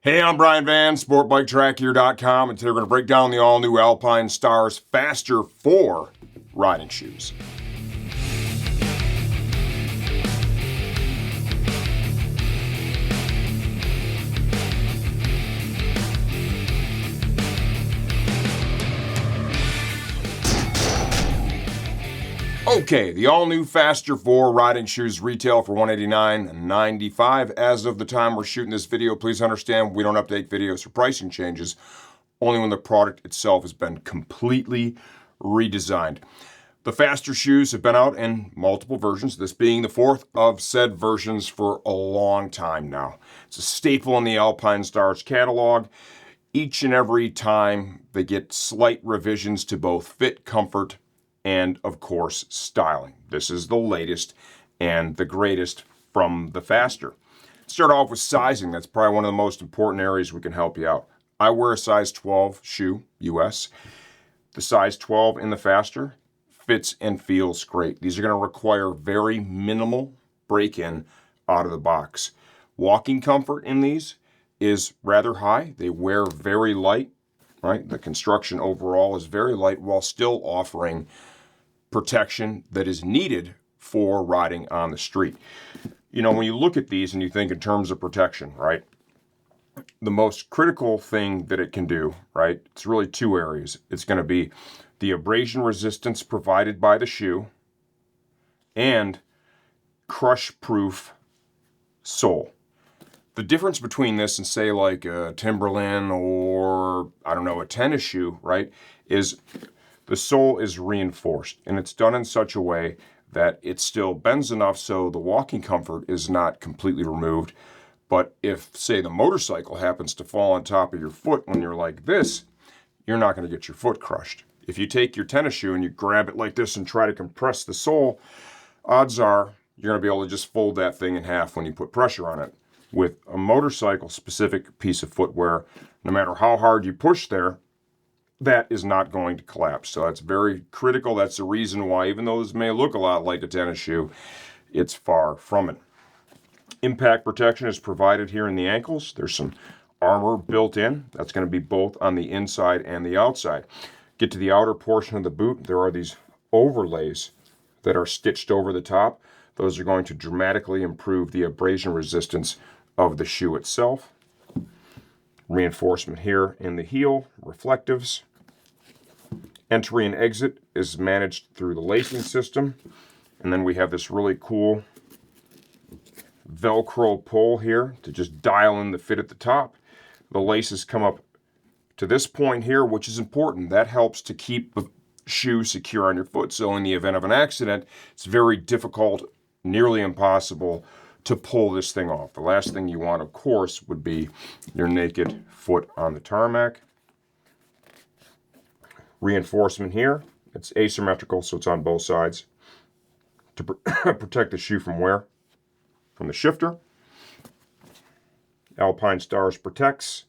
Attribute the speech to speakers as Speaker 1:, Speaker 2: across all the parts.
Speaker 1: Hey, I'm Brian Van, SportBikeTrackGear.com, and today we're going to break down the all-new Alpinestars Faster-4 riding shoes. Okay, the all-new Faster-4 riding shoes retail for $189.95 as of the time we're shooting this video. Please understand we don't update videos for pricing changes, only when the product itself has been completely redesigned. The Faster shoes have been out in multiple versions, this being the fourth of said versions for a long time now. It's a staple in the Alpinestars catalog. Each and every time they get slight revisions to both fit, comfort, and of course styling. This is the latest and the greatest from the Faster. Start off with sizing. That's probably one of the most important areas we can help you out. I wear a size 12 shoe, US. The size 12 in the Faster fits and feels great. These are going to require very minimal break-in out of the box. Walking comfort in these is rather high. They wear very light, right? The construction overall is very light while still offering protection that is needed for riding on the street. You know, when you look at these and you think in terms of protection, right? The most critical thing that it can do, right? It's really two areas. It's going to be the abrasion resistance provided by the shoe and crush-proof sole. The difference between this and say like a Timberland or, I don't know, a tennis shoe, right, is the sole is reinforced, and it's done in such a way that it still bends enough so the walking comfort is not completely removed. But if, say, the motorcycle happens to fall on top of your foot when you're like this, you're not going to get your foot crushed. If you take your tennis shoe and you grab it like this and try to compress the sole, odds are you're going to be able to just fold that thing in half when you put pressure on it. With a motorcycle-specific piece of footwear, no matter how hard you push there, that is not going to collapse. So that's very critical. That's the reason why, even though this may look a lot like a tennis shoe, it's far from it. Impact protection is provided here in the ankles. There's some armor built in. That's going to be both on the inside and the outside. Get to the outer portion of the boot. There are these overlays that are stitched over the top. Those are going to dramatically improve the abrasion resistance of the shoe itself. Reinforcement here in the heel, reflectives. Entry and exit is managed through the lacing system. And then we have this really cool Velcro pull here to just dial in the fit at the top. The laces come up to this point here, which is important. That helps to keep the shoe secure on your foot. So in the event of an accident, it's very difficult, nearly impossible to pull this thing off. The last thing you want, of course, would be your naked foot on the tarmac. Reinforcement here. It's asymmetrical, so it's on both sides to protect the shoe from wear. From the shifter, Alpinestars protects.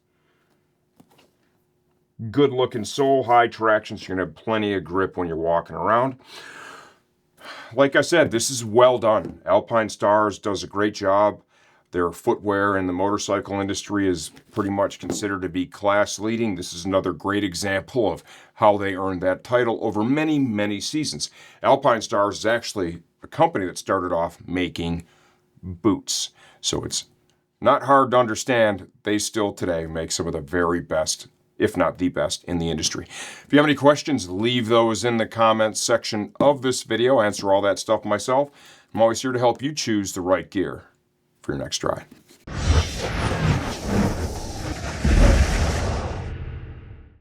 Speaker 1: Good looking sole, high traction, so you're going to have plenty of grip when you're walking around. Like I said, this is well done. Alpinestars does a great job. Their footwear in the motorcycle industry is pretty much considered to be class leading. This is another great example of how they earned that title over many, many seasons. Alpinestars is actually a company that started off making boots. So it's not hard to understand. They still today make some of the very best, if not the best, in the industry. If you have any questions, leave those in the comments section of this video. I answer all that stuff myself. I'm always here to help you choose the right gear for your next ride.